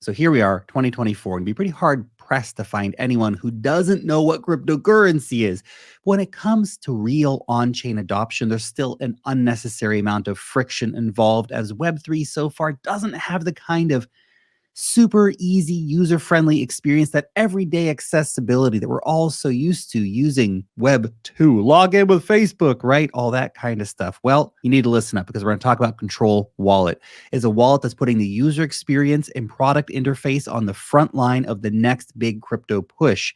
So here we are, 2024, and it'd be pretty hard pressed to find anyone who doesn't know what cryptocurrency is. But when it comes to real on-chain adoption, there's still an unnecessary amount of friction involved, as Web3 so far doesn't have the kind of super easy, user-friendly experience, that everyday accessibility that we're all so used to using Web 2. Log in with Facebook, right? All that kind of stuff. Well, you need to listen up, because we're going to talk about Control Wallet. It's a wallet that's putting the user experience and product interface on the front line of the next big crypto push.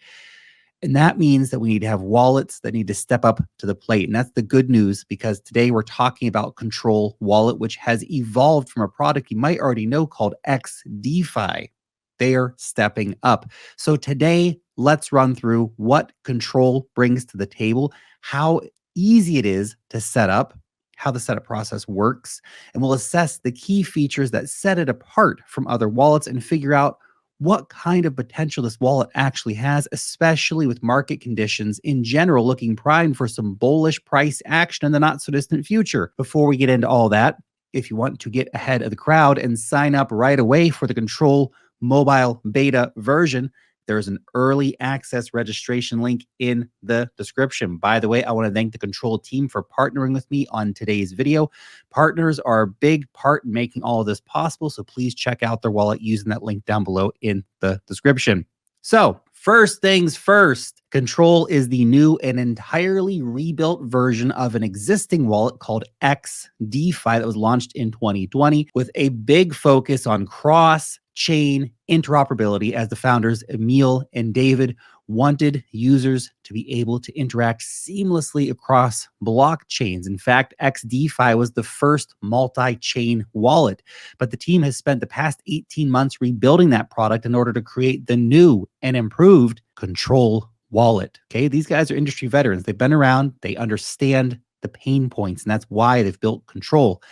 And that means that we need to have wallets that need to step up to the plate. And that's the good news, because today we're talking about Control Wallet, which has evolved from a product you might already know called XDEFI. They are stepping up. So today, let's run through what Control brings to the table, how easy it is to set up, how the setup process works, and we'll assess the key features that set it apart from other wallets and figure out what kind of potential this wallet actually has, especially with market conditions in general looking primed for some bullish price action in the not so distant future. Before we get into all that, if you want to get ahead of the crowd and sign up right away for the Control mobile beta version, there's an early access registration link in the description. By the way, I want to thank the Control team for partnering with me on today's video. Partners are a big part in making all of this possible, so please check out their wallet using that link down below in the description. So, first things first, Control is the new and entirely rebuilt version of an existing wallet called XDEFI that was launched in 2020 with a big focus on cross-chain interoperability, as the founders Emil and David wanted users to be able to interact seamlessly across blockchains. In fact, XDEFI was the first multi-chain wallet, but the team has spent the past 18 months rebuilding that product in order to create the new and improved Control Wallet. Okay, these guys are industry veterans. They've been around, they understand the pain points, and that's why they've built Control.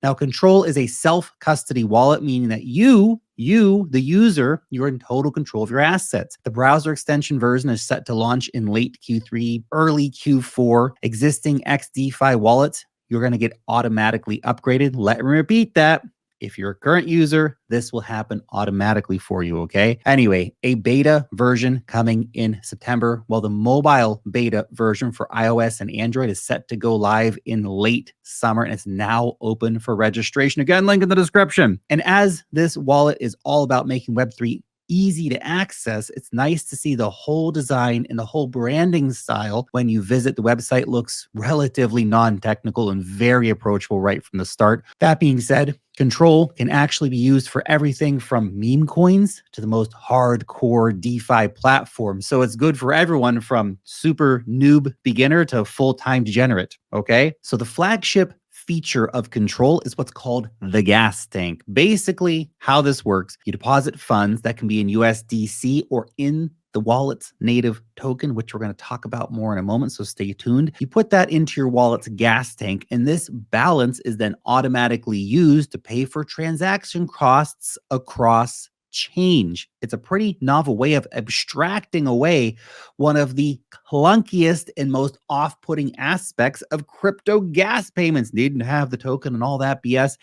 Now, Control is a self-custody wallet, meaning that you, the user, you're in total control of your assets. The browser extension version is set to launch in late Q3, early Q4. Existing XDEFI wallets, you're going to get automatically upgraded. Let me repeat that. If you're a current user, this will happen automatically for you, okay? Anyway, a beta version coming in September, while the mobile beta version for iOS and Android is set to go live in late summer, and it's now open for registration. Again, link in the description. And as this wallet is all about making Web3 easy to access, it's nice to see the whole design and the whole branding style when you visit the website looks relatively non-technical and very approachable right from the start. That being said, Control can actually be used for everything from meme coins to the most hardcore DeFi platforms. So it's good for everyone from super noob beginner to full-time degenerate, okay? So the flagship feature of Control is what's called the gas tank. Basically, how this works, you deposit funds that can be in USDC or in the wallet's native token, which we're going to talk about more in a moment, so stay tuned. You put that into your wallet's gas tank, and this balance is then automatically used to pay for transaction costs across change. It's a pretty novel way of abstracting away one of the clunkiest and most off-putting aspects of crypto gas payments, needing to have the token and all that BS.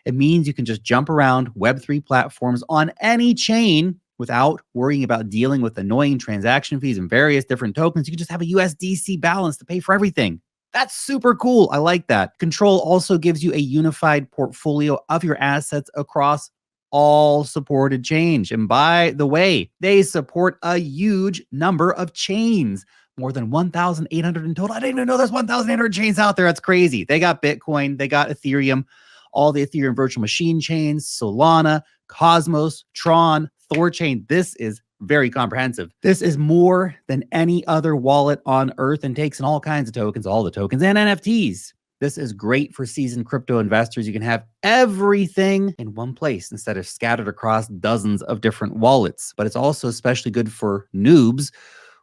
It means you can just jump around Web3 platforms on any chain without worrying about dealing with annoying transaction fees and various different tokens. You can just have a USDC balance to pay for everything. That's super cool. I like that. Control also gives you a unified portfolio of your assets across all supported chains. And by the way, they support a huge number of chains, more than 1,800 in total. I didn't even know there's 1,800 chains out there. That's crazy. They got Bitcoin, they got Ethereum, all the Ethereum virtual machine chains, Solana, Cosmos, Tron, Thorchain. This is very comprehensive. This is more than any other wallet on earth and takes in all kinds of tokens, all the tokens and NFTs. This is great for seasoned crypto investors. You can have everything in one place instead of scattered across dozens of different wallets. But it's also especially good for noobs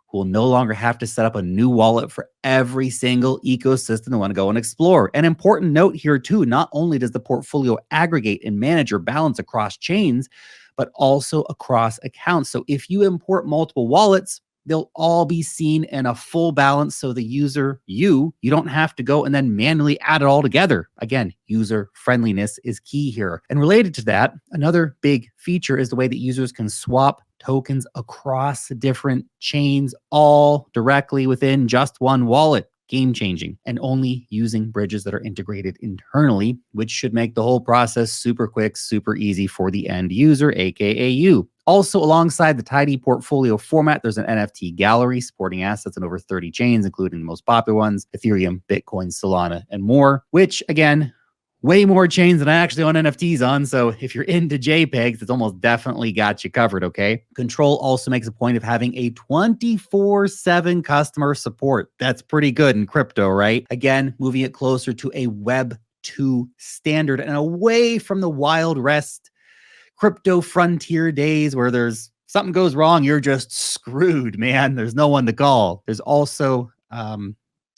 who will no longer have to set up a new wallet for every single ecosystem they want to go and explore. An important note here too, not only does the portfolio aggregate and manage your balance across chains, but also across accounts. So if you import multiple wallets, they'll all be seen in a full balance. So the user, you don't have to go and then manually add it all together. Again, user friendliness is key here. And related to that, another big feature is the way that users can swap tokens across different chains, all directly within just one wallet. Game changing, and only using bridges that are integrated internally, which should make the whole process super quick, super easy for the end user, aka you. Also, alongside the tidy portfolio format, there's an NFT gallery supporting assets in over 30 chains, including the most popular ones, Ethereum, Bitcoin, Solana, and more, which again, way more chains than I actually own NFTs on. So if you're into JPEGs, it's almost definitely got you covered, okay? Control also makes a point of having a 24/7 customer support. That's pretty good in crypto, right? Again, moving it closer to a Web 2 standard and away from the Wild West crypto frontier days where there's something goes wrong, you're just screwed, man. There's no one to call. There's also, a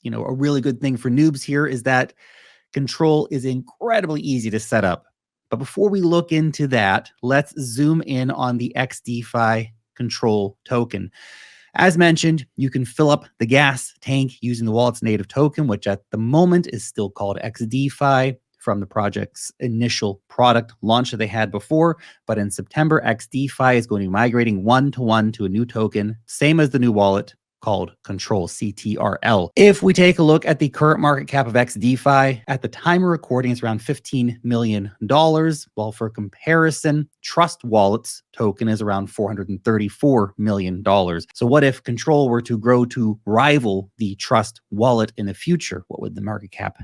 really good thing for noobs here is that Control is incredibly easy to set up. But before we look into that, let's zoom in on the XDEFI Control token. As mentioned, you can fill up the gas tank using the wallet's native token, which at the moment is still called XDEFI from the project's initial product launch that they had before. But in September, XDEFI is going to be migrating one-to-one to a new token, same as the new wallet, called Control, CTRL. If we take a look at the current market cap of XDEFI, at the time of recording, it's around $15 million. While for comparison, Trust Wallet's token is around $434 million. So what if Control were to grow to rival the Trust Wallet in the future? What would the market cap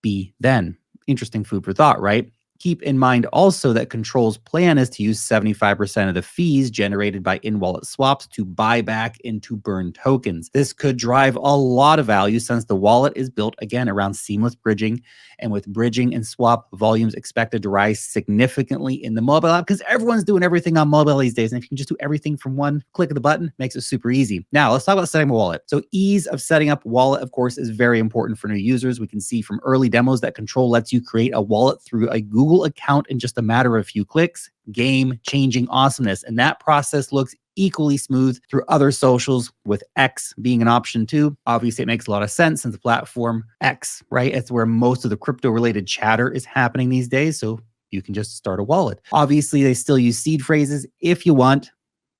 be then? Interesting food for thought, right? Keep in mind also that Control's plan is to use 75% of the fees generated by in-wallet swaps to buy back into burn tokens. This could drive a lot of value since the wallet is built, again, around seamless bridging, and with bridging and swap volumes expected to rise significantly in the mobile app because everyone's doing everything on mobile these days. And if you can just do everything from one click of the button, makes it super easy. Now, let's talk about setting a wallet. So ease of setting up wallet, of course, is very important for new users. We can see from early demos that Control lets you create a wallet through a Google account in just a matter of a few clicks. Game-changing awesomeness. And that process looks equally smooth through other socials, with X being an option too. Obviously, it makes a lot of sense since the platform X, right? It's where most of the crypto-related chatter is happening these days. So you can just start a wallet. Obviously, they still use seed phrases if you want,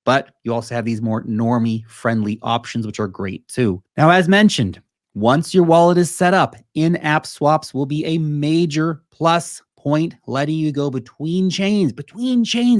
but you also have these more normie-friendly options, which are great too. Now, as mentioned, once your wallet is set up, in-app swaps will be a major plus point, letting you go between chains,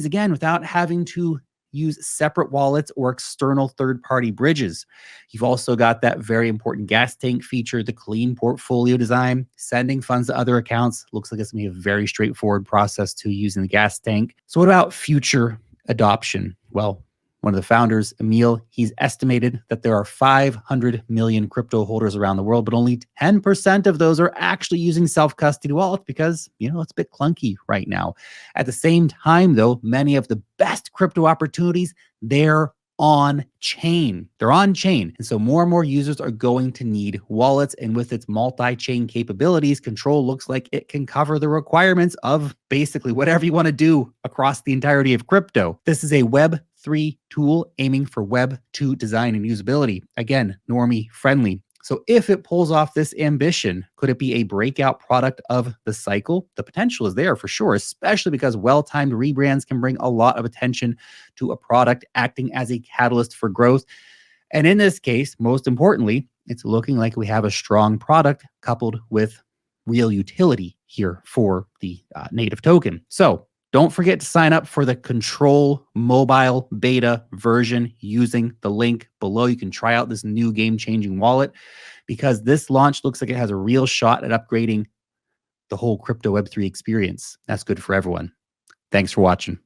again, without having to use separate wallets or external third-party bridges. You've also got that very important gas tank feature, the clean portfolio design, sending funds to other accounts. Looks like it's going to be a very straightforward process to using the gas tank. So what about future adoption? Well, one of the founders, Emil, he's estimated that there are 500 million crypto holders around the world, but only 10% of those are actually using self-custody wallets because, it's a bit clunky right now. At the same time, though, many of the best crypto opportunities, they're on-chain. They're on-chain. And so more and more users are going to need wallets. And with its multi-chain capabilities, Control looks like it can cover the requirements of basically whatever you want to do across the entirety of crypto. This is a Web 3 tool aiming for Web 2 design and usability. Again, normie friendly. So if it pulls off this ambition, could it be a breakout product of the cycle? The potential is there for sure, especially because well-timed rebrands can bring a lot of attention to a product, acting as a catalyst for growth. And in this case, most importantly, it's looking like we have a strong product coupled with real utility here for the native token. So don't forget to sign up for the Control mobile beta version using the link below. You can try out this new game-changing wallet because this launch looks like it has a real shot at upgrading the whole crypto Web3 experience. That's good for everyone. Thanks for watching.